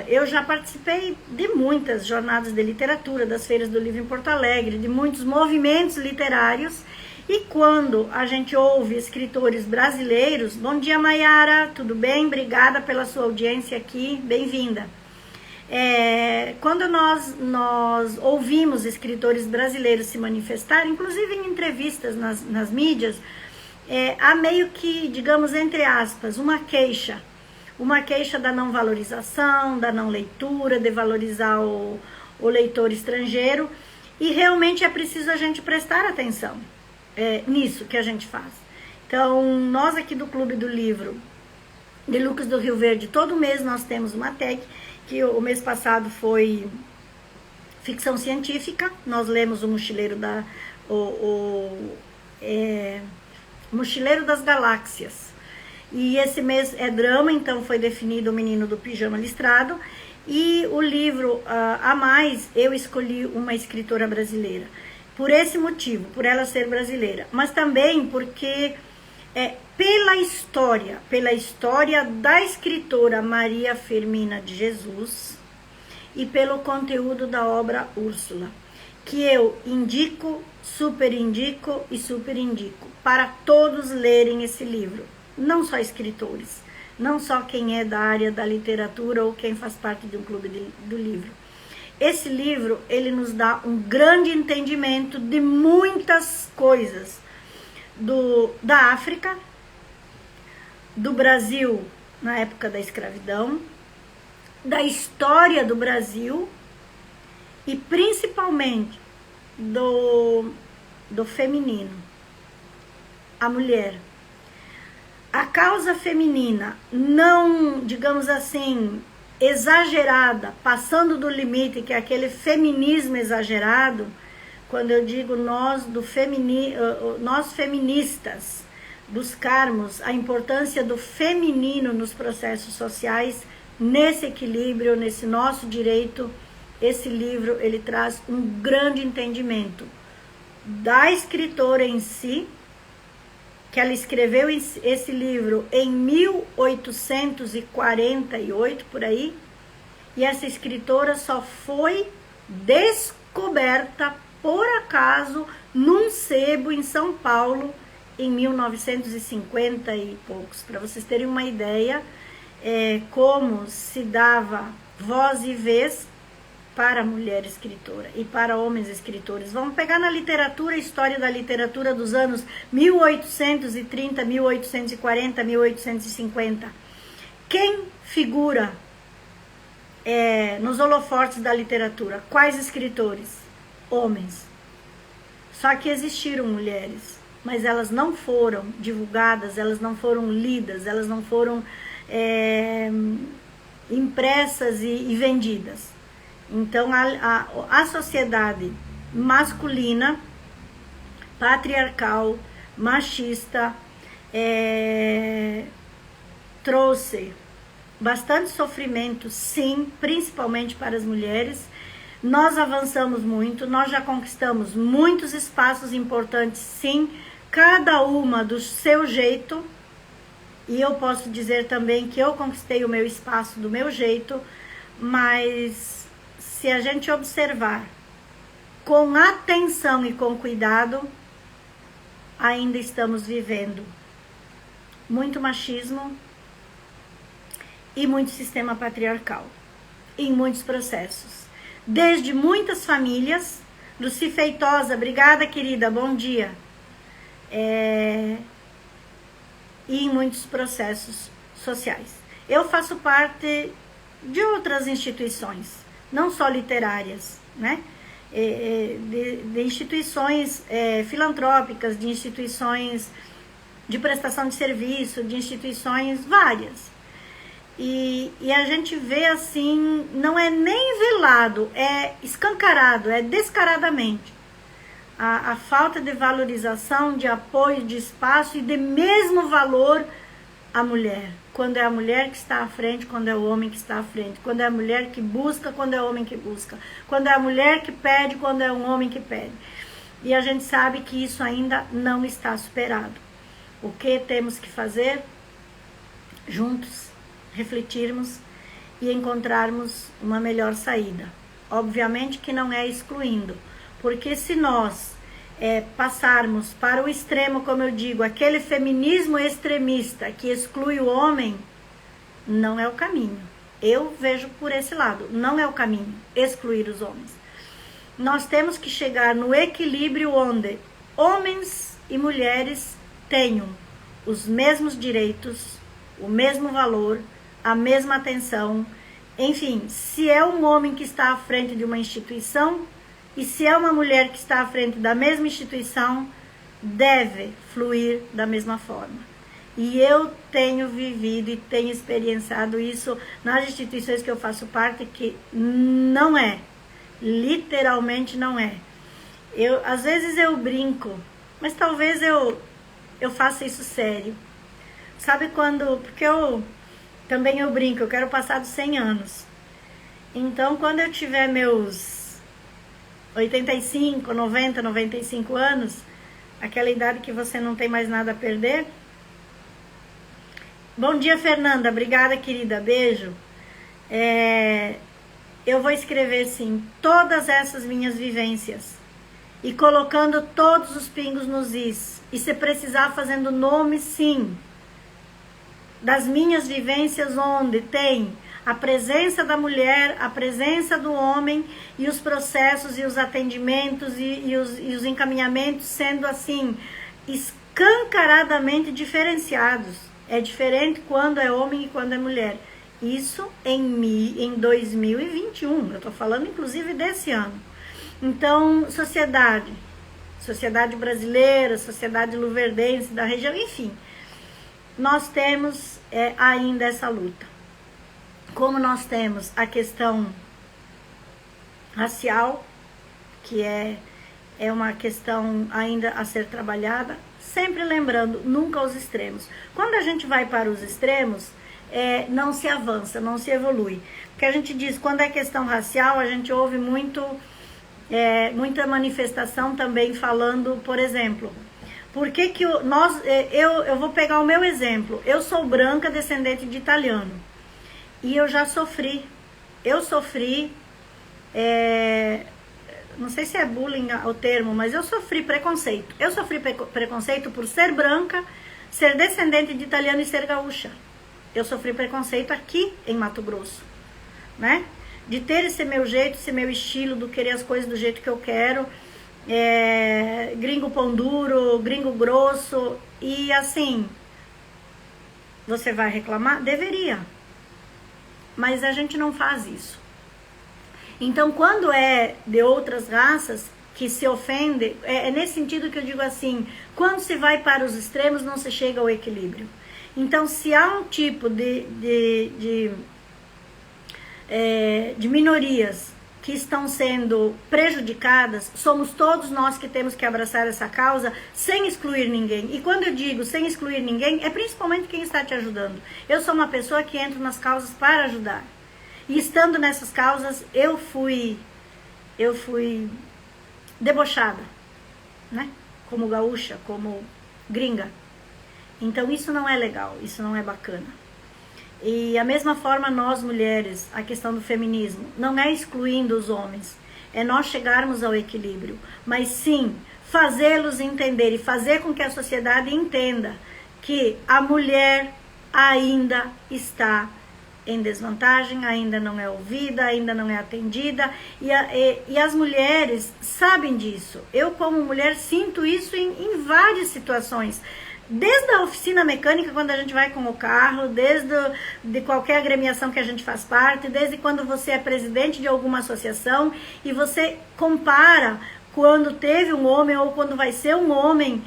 eu já participei de muitas jornadas de literatura, das feiras do livro em Porto Alegre, de muitos movimentos literários, e quando a gente ouve escritores brasileiros... Bom dia, Maiara, tudo bem? Obrigada pela sua audiência aqui, bem-vinda. Quando nós ouvimos escritores brasileiros se manifestar, inclusive em entrevistas nas mídias, há meio que, digamos, entre aspas, uma queixa da não valorização, da não leitura, de valorizar o leitor estrangeiro, e realmente é preciso a gente prestar atenção nisso que a gente faz. Então, nós aqui do Clube do Livro de Lucas do Rio Verde, todo mês nós temos uma tag, que o mês passado foi ficção científica. Nós lemos o Mochileiro das Galáxias. E esse mês é drama, então foi definido O Menino do Pijama Listrado. E o livro a mais, eu escolhi uma escritora brasileira. Por esse motivo, por ela ser brasileira. Mas também porque pela história da escritora Maria Firmina de Jesus e pelo conteúdo da obra Úrsula, que eu indico, super indico e super indico para todos lerem esse livro, não só escritores, não só quem é da área da literatura ou quem faz parte de um clube do livro. Esse livro, ele nos dá um grande entendimento de muitas coisas da África, do Brasil na época da escravidão, da história do Brasil e principalmente do feminino, a mulher. A causa feminina não, digamos assim, exagerada, passando do limite, que é aquele feminismo exagerado. Quando eu digo nós feministas buscarmos a importância do feminino nos processos sociais, nesse equilíbrio, nesse nosso direito, esse livro ele traz um grande entendimento da escritora em si, que ela escreveu esse livro em 1848, por aí, e essa escritora só foi descoberta por acaso num sebo em São Paulo em 1950 e poucos, para vocês terem uma ideia como se dava voz e vez para a mulher escritora e para homens escritores. Vamos pegar na literatura, a história da literatura dos anos 1830, 1840, 1850. Quem figura nos holofotes da literatura? Quais escritores? Homens. Só que existiram mulheres, mas elas não foram divulgadas, elas não foram lidas, elas não foram impressas e vendidas. Então a sociedade masculina, patriarcal, machista, trouxe bastante sofrimento, sim, principalmente para as mulheres. Nós avançamos muito, nós já conquistamos muitos espaços importantes, sim, cada uma do seu jeito. E eu posso dizer também que eu conquistei o meu espaço do meu jeito, mas se a gente observar com atenção e com cuidado, ainda estamos vivendo muito machismo e muito sistema patriarcal em muitos processos. Desde muitas famílias, Luci Feitosa, obrigada querida, bom dia. E em muitos processos sociais. Eu faço parte de outras instituições, não só literárias, né? De instituições filantrópicas, de instituições de prestação de serviço, de instituições várias. E a gente vê assim, não é nem velado, é escancarado, é descaradamente. A falta de valorização, de apoio, de espaço e de mesmo valor à mulher. Quando é a mulher que está à frente, quando é o homem que está à frente. Quando é a mulher que busca, quando é o homem que busca. Quando é a mulher que pede, quando é um homem que pede. E a gente sabe que isso ainda não está superado. O que temos que fazer? Juntos, refletirmos e encontrarmos uma melhor saída. Obviamente que não é excluindo, porque se nós passarmos para o extremo, como eu digo, aquele feminismo extremista que exclui o homem, não é o caminho. Eu vejo por esse lado, não é o caminho, excluir os homens. Nós temos que chegar no equilíbrio onde homens e mulheres tenham os mesmos direitos, o mesmo valor, a mesma atenção. Enfim, se é um homem que está à frente de uma instituição e se é uma mulher que está à frente da mesma instituição, deve fluir da mesma forma. E eu tenho vivido e tenho experienciado isso nas instituições que eu faço parte, que não é, literalmente não é. Às vezes eu brinco, mas talvez eu faça isso sério. Sabe quando... Porque também eu brinco, eu quero passar dos 100 anos. Então, quando eu tiver meus 85, 90, 95 anos, aquela idade que você não tem mais nada a perder. Bom dia, Fernanda. Obrigada, querida. Beijo. Eu vou escrever, sim, todas essas minhas vivências. E colocando todos os pingos nos is. E se precisar, fazendo nome, sim. Das minhas vivências, onde tem a presença da mulher, a presença do homem e os processos e os atendimentos e os encaminhamentos sendo assim escancaradamente diferenciados. É diferente quando é homem e quando é mulher. Isso em 2021, eu estou falando inclusive desse ano. Então, sociedade brasileira, sociedade luverdense da região, enfim, nós temos ainda essa luta. Como nós temos a questão racial, que é uma questão ainda a ser trabalhada, sempre lembrando, nunca os extremos. Quando a gente vai para os extremos, não se avança, não se evolui. Porque a gente diz, quando é questão racial, a gente ouve muita manifestação também falando, por exemplo, por que que eu vou pegar o meu exemplo. Eu sou branca, descendente de italiano. E eu já sofri. Eu sofri não sei se é bullying o termo, mas eu sofri preconceito. Eu sofri preconceito por ser branca, ser descendente de italiano e ser gaúcha. Eu sofri preconceito aqui em Mato Grosso, né? De ter esse meu jeito, esse meu estilo, do querer as coisas do jeito que eu quero, gringo pão duro, gringo grosso, e assim, você vai reclamar? Deveria, mas a gente não faz isso. Então, quando é de outras raças que se ofende, é nesse sentido que eu digo assim, quando se vai para os extremos, não se chega ao equilíbrio. Então, se há um tipo de minorias que estão sendo prejudicadas, somos todos nós que temos que abraçar essa causa sem excluir ninguém. E quando eu digo sem excluir ninguém, é principalmente quem está te ajudando. Eu sou uma pessoa que entra nas causas para ajudar. E estando nessas causas, eu fui debochada, né? Como gaúcha, como gringa. Então isso não é legal, isso não é bacana. E a mesma forma nós mulheres, a questão do feminismo, não é excluindo os homens, é nós chegarmos ao equilíbrio, mas sim fazê-los entender e fazer com que a sociedade entenda que a mulher ainda está em desvantagem, ainda não é ouvida, ainda não é atendida, e as mulheres sabem disso. Eu como mulher sinto isso em várias situações. Desde a oficina mecânica, quando a gente vai com o carro, de qualquer agremiação que a gente faz parte, desde quando você é presidente de alguma associação e você compara quando teve um homem ou quando vai ser um homem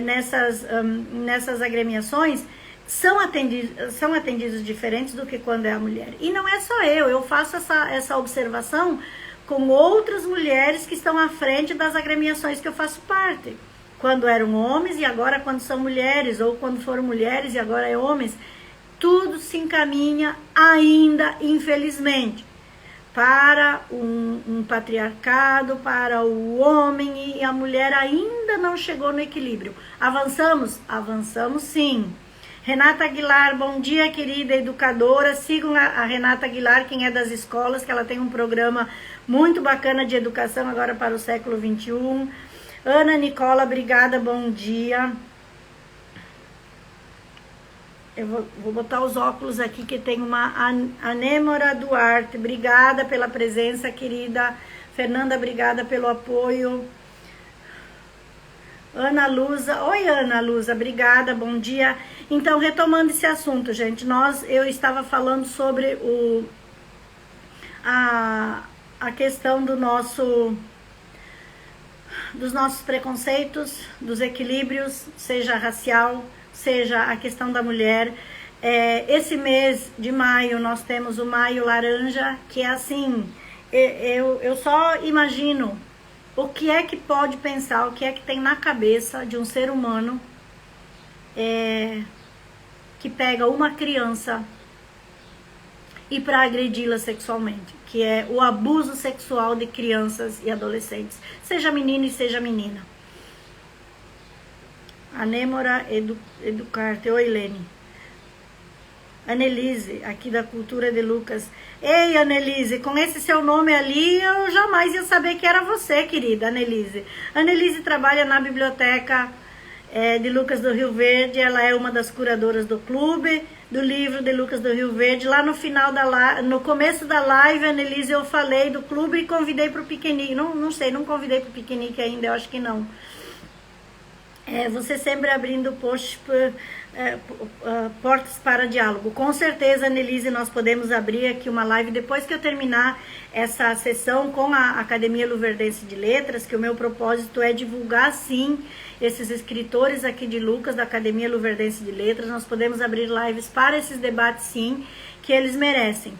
nessas agremiações, são atendidos diferentes do que quando é a mulher. E não é só eu faço essa observação com outras mulheres que estão à frente das agremiações que eu faço parte. Quando eram homens e agora quando são mulheres, ou quando foram mulheres e agora é homens, tudo se encaminha ainda, infelizmente, para um patriarcado, para o homem, e a mulher ainda não chegou no equilíbrio. Avançamos? Avançamos sim. Renata Aguilar, bom dia, querida educadora. Sigam a Renata Aguilar, quem é das escolas, que ela tem um programa muito bacana de educação agora para o século XXI. Ana Nicola, obrigada, bom dia. Eu vou botar os óculos aqui, que tem uma Anêmora Duarte. Obrigada pela presença, querida. Fernanda, obrigada pelo apoio. Ana Luza, oi Ana Luza, obrigada, bom dia. Então, retomando esse assunto, gente, eu estava falando sobre a questão dos nossos preconceitos, dos equilíbrios, seja racial, seja a questão da mulher. Esse mês de maio, nós temos o Maio Laranja, que é assim, eu só imagino o que é que pode pensar, o que é que tem na cabeça de um ser humano que pega uma criança e para agredi-la sexualmente, que é o abuso sexual de crianças e adolescentes, seja menino e seja menina. Anêmora Educarte, oi Lene. Annelise, aqui da Cultura de Lucas. Ei, Annelise, com esse seu nome ali, eu jamais ia saber que era você, querida Annelise. Annelise trabalha na biblioteca de Lucas do Rio Verde, ela é uma das curadoras do clube, do livro de Lucas do Rio Verde. Lá no final no começo da live, Annelise, eu falei do clube e convidei para o piquenique. Não sei, não convidei para o piquenique ainda, eu acho que não. Você sempre abrindo portas para diálogo. Com certeza, Annelise, nós podemos abrir aqui uma live depois que eu terminar essa sessão com a Academia Luverdense de Letras, que o meu propósito é divulgar, sim, esses escritores aqui de Lucas, da Academia Luverdense de Letras. Nós podemos abrir lives para esses debates, sim, que eles merecem.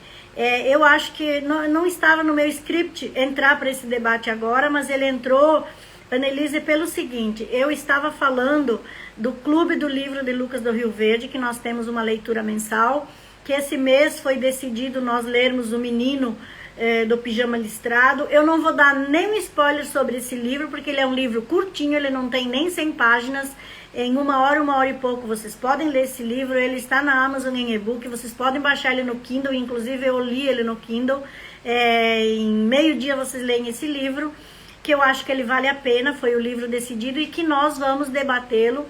Eu acho que não estava no meu script entrar para esse debate agora, mas ele entrou, Annelise, pelo seguinte: eu estava falando do Clube do Livro de Lucas do Rio Verde, que nós temos uma leitura mensal, que esse mês foi decidido nós lermos O Menino do Pijama Listrado. Eu não vou dar nem spoiler sobre esse livro, porque ele é um livro curtinho, ele não tem nem 100 páginas, em uma hora e pouco vocês podem ler esse livro. Ele está na Amazon em e-book, vocês podem baixar ele no Kindle, inclusive eu li ele no Kindle, em meio-dia vocês leem esse livro. que eu acho que ele vale a pena, foi o livro decidido e que nós vamos debatê-lo,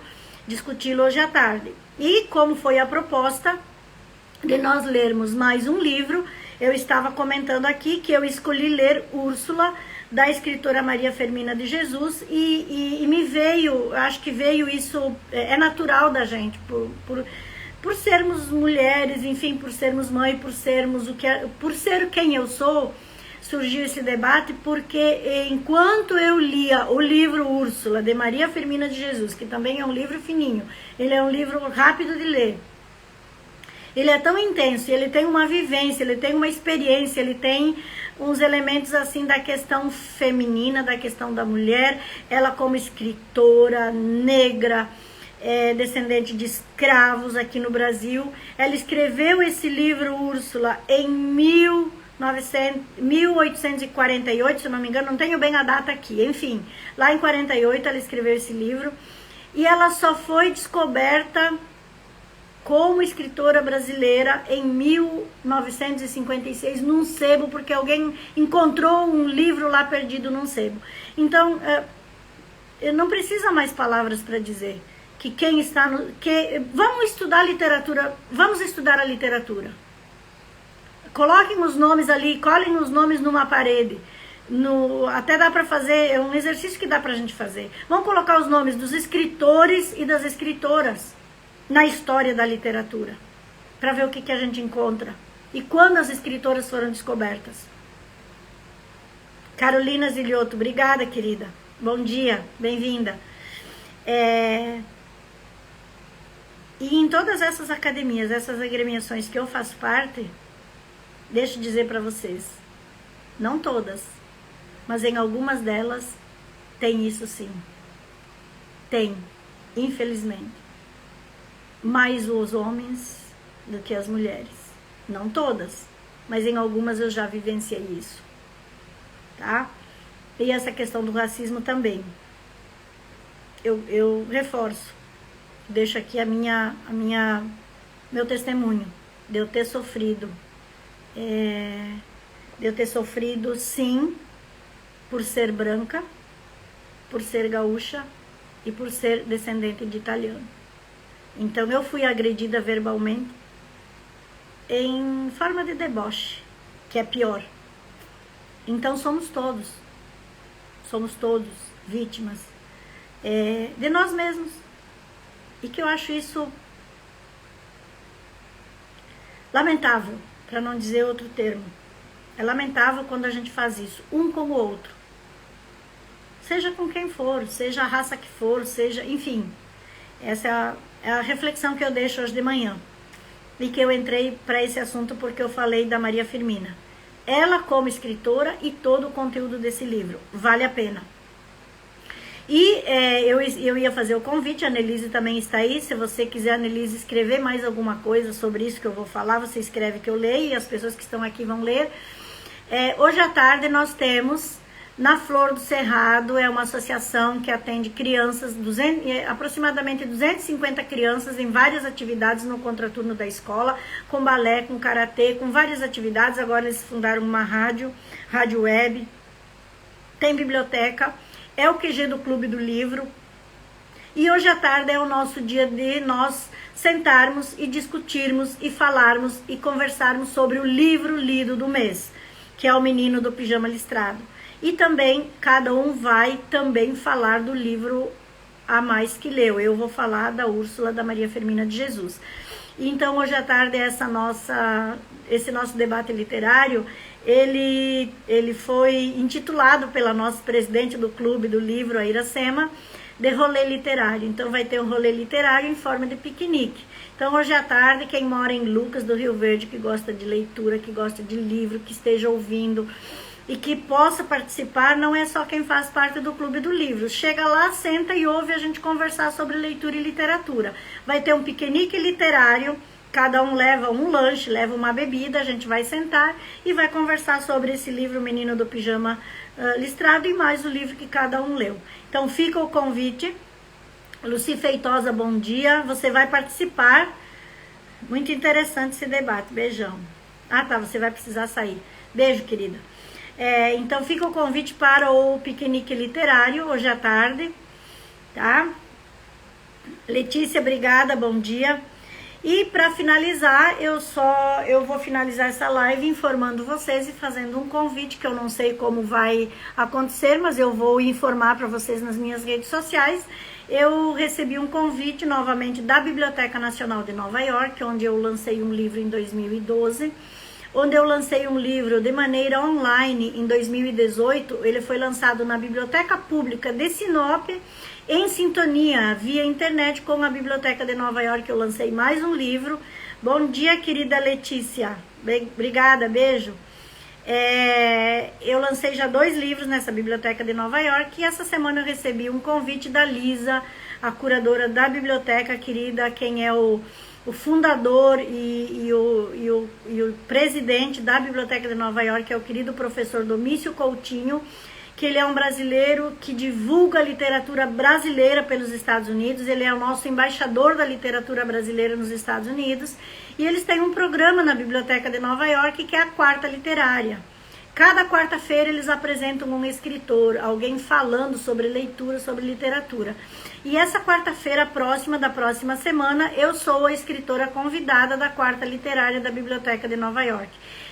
discuti-lo hoje à tarde. E como foi a proposta de nós lermos mais um livro, eu estava comentando aqui que eu escolhi ler Úrsula, da escritora Maria Firmina de Jesus, e me veio, acho que veio isso, é natural da gente, por sermos mulheres, enfim, por sermos mãe, por ser quem eu sou, surgiu esse debate, porque enquanto eu lia o livro Úrsula, de Maria Firmina de Jesus, que também é um livro fininho, ele é um livro rápido de ler, ele é tão intenso, ele tem uma vivência, ele tem uma experiência, ele tem uns elementos assim da questão feminina, da questão da mulher, ela como escritora negra, descendente de escravos aqui no Brasil, ela escreveu esse livro Úrsula em 1848, se eu não me engano, não tenho bem a data aqui, enfim, lá em 48 ela escreveu esse livro, e ela só foi descoberta como escritora brasileira em 1956 num sebo, porque alguém encontrou um livro lá perdido num sebo. Então, não precisa mais palavras para dizer que quem está no... vamos estudar literatura, vamos estudar a literatura. Coloquem os nomes ali, colhem os nomes numa parede. Até dá para fazer, é um exercício que dá para a gente fazer. Vamos colocar os nomes dos escritores e das escritoras na história da literatura, para ver o que a gente encontra. E quando as escritoras foram descobertas. Carolina Zilioto, obrigada, querida. Bom dia, bem-vinda. E em todas essas academias, essas agremiações que eu faço parte, deixa eu dizer para vocês, não todas, mas em algumas delas tem isso sim. Tem, infelizmente. Mais os homens do que as mulheres. Não todas, mas em algumas eu já vivenciei isso. Tá? E essa questão do racismo também. Eu reforço. Deixo aqui meu testemunho de eu ter sofrido. Sim, por ser branca, por ser gaúcha e por ser descendente de italiano. Então eu fui agredida verbalmente em forma de deboche, que é pior. Então somos todos vítimas de nós mesmos. E que eu acho isso lamentável, para não dizer outro termo. É lamentável quando a gente faz isso, um com o outro. Seja com quem for, seja a raça que for, seja, enfim. Essa é a reflexão que eu deixo hoje de manhã. E que eu entrei para esse assunto porque eu falei da Maria Firmina. Ela como escritora e todo o conteúdo desse livro. Vale a pena. E eu ia fazer o convite, a Annelise também está aí. Se você quiser, Annelise, escrever mais alguma coisa sobre isso que eu vou falar, você escreve que eu leio e as pessoas que estão aqui vão ler. Hoje à tarde nós temos, na Flor do Cerrado, é uma associação que atende crianças, aproximadamente 250 crianças em várias atividades no contraturno da escola, com balé, com karatê, com várias atividades. Agora eles fundaram uma rádio web, tem biblioteca. É o QG do Clube do Livro. E hoje à tarde é o nosso dia de nós sentarmos e discutirmos e falarmos e conversarmos sobre o livro lido do mês, que é O Menino do Pijama Listrado. E também cada um vai também falar do livro a mais que leu. Eu vou falar da Úrsula, da Maria Firmina de Jesus. Então hoje à tarde esse nosso debate literário, ele foi intitulado pela nossa presidente do Clube do Livro, a Iracema, de rolê literário. Então vai ter um rolê literário em forma de piquenique. Então hoje à tarde, quem mora em Lucas do Rio Verde, que gosta de leitura, que gosta de livro, que esteja ouvindo e que possa participar, não é só quem faz parte do Clube do Livro. Chega lá, senta e ouve a gente conversar sobre leitura e literatura. Vai ter um piquenique literário, cada um leva um lanche, leva uma bebida, a gente vai sentar e vai conversar sobre esse livro, O Menino do Pijama Listrado, e mais o livro que cada um leu. Então fica o convite. Luci Feitosa, bom dia. Você vai participar. Muito interessante esse debate. Beijão. Ah, tá, você vai precisar sair. Beijo, querida. Então fica o convite para o piquenique literário hoje à tarde, tá? Letícia, obrigada, bom dia. E para finalizar, eu vou finalizar essa live informando vocês e fazendo um convite que eu não sei como vai acontecer, mas eu vou informar para vocês nas minhas redes sociais. Eu recebi um convite novamente da Biblioteca Nacional de Nova York, onde eu lancei um livro em 2012, onde eu lancei um livro de maneira online em 2018. Ele foi lançado na Biblioteca Pública de Sinop, em sintonia via internet com a Biblioteca de Nova York. Eu lancei mais um livro. Bom dia, querida Letícia. Obrigada, beijo. Eu lancei já 2 livros nessa Biblioteca de Nova York e essa semana eu recebi um convite da Lisa, a curadora da biblioteca querida, quem é o fundador e o presidente da Biblioteca de Nova York, é o querido professor Domício Coutinho, que ele é um brasileiro que divulga a literatura brasileira pelos Estados Unidos. Ele é o nosso embaixador da literatura brasileira nos Estados Unidos, e eles têm um programa na Biblioteca de Nova York que é a Quarta Literária. Cada quarta-feira eles apresentam um escritor, alguém falando sobre leitura, sobre literatura. E essa quarta-feira próxima, da próxima semana, eu sou a escritora convidada da Quarta Literária da Biblioteca de Nova York.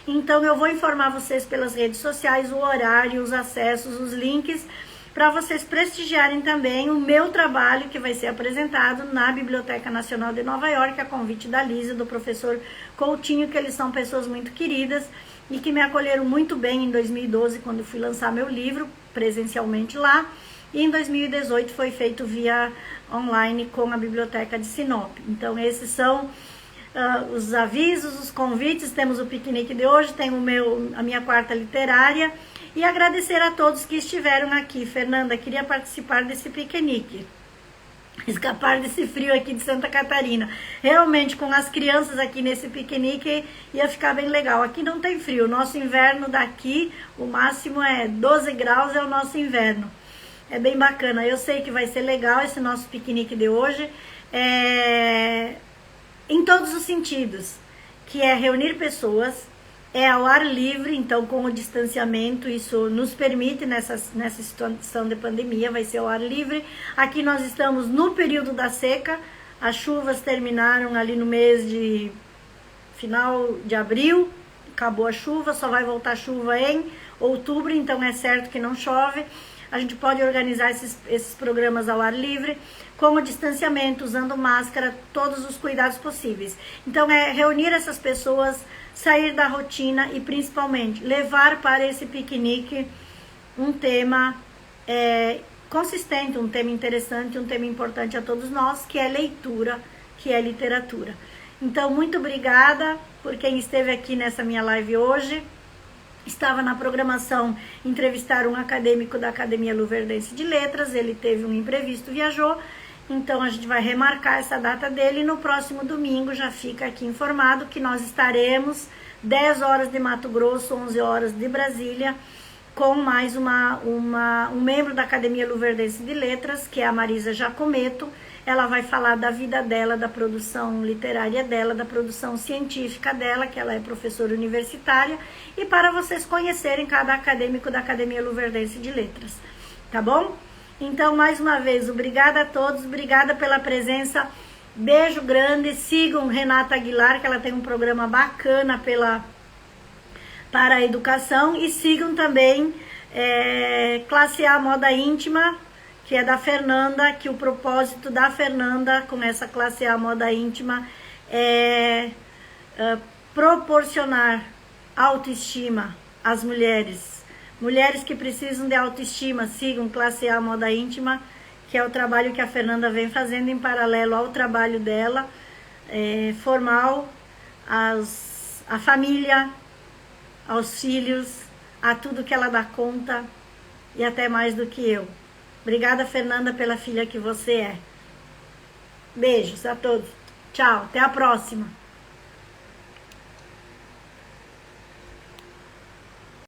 Então eu vou informar vocês pelas redes sociais o horário, os acessos, os links, para vocês prestigiarem também o meu trabalho que vai ser apresentado na Biblioteca Nacional de Nova York, a convite da Lisa, do professor Coutinho, que eles são pessoas muito queridas e que me acolheram muito bem em 2012, quando eu fui lançar meu livro presencialmente lá, e em 2018 foi feito via online com a Biblioteca de Sinop. Então esses são os avisos, os convites. Temos o piquenique de hoje, tem a minha quarta literária, e agradecer a todos que estiveram aqui. Fernanda, queria participar desse piquenique, escapar desse frio aqui de Santa Catarina. Realmente, com as crianças aqui nesse piquenique, ia ficar bem legal. Aqui não tem frio, o nosso inverno daqui, o máximo é 12 graus, é o nosso inverno. É bem bacana, eu sei que vai ser legal esse nosso piquenique de hoje, em todos os sentidos, que é reunir pessoas, é ao ar livre. Então com o distanciamento isso nos permite nessa situação de pandemia, vai ser ao ar livre. Aqui nós estamos no período da seca, as chuvas terminaram ali no mês de final de abril, acabou a chuva, só vai voltar a chuva em outubro, então é certo que não chove. A gente pode organizar esses programas ao ar livre, com o distanciamento, usando máscara, todos os cuidados possíveis. Então é reunir essas pessoas, sair da rotina e principalmente levar para esse piquenique um tema consistente, um tema interessante, um tema importante a todos nós, que é leitura, que é literatura. Então muito obrigada por quem esteve aqui nessa minha live hoje. Estava na programação entrevistar um acadêmico da Academia Luverdense de Letras, ele teve um imprevisto, viajou, então a gente vai remarcar essa data dele. No próximo domingo já fica aqui informado que nós estaremos 10 horas de Mato Grosso, 11 horas de Brasília, com mais um membro da Academia Luverdense de Letras, que é a Marisa Jacometo. Ela vai falar da vida dela, da produção literária dela, da produção científica dela, que ela é professora universitária, e para vocês conhecerem cada acadêmico da Academia Luverdense de Letras, tá bom? Então, mais uma vez, obrigada a todos, obrigada pela presença, beijo grande. Sigam Renata Aguilar, que ela tem um programa bacana para a educação, e sigam também Classe A Moda Íntima, que é da Fernanda, que o propósito da Fernanda com essa Classe A Moda Íntima é proporcionar autoestima às mulheres. Mulheres que precisam de autoestima, sigam Classe A Moda Íntima, que é o trabalho que a Fernanda vem fazendo em paralelo ao trabalho dela, formal, à família, aos filhos, a tudo que ela dá conta e até mais do que eu. Obrigada, Fernanda, pela filha que você é. Beijos a todos. Tchau, até a próxima.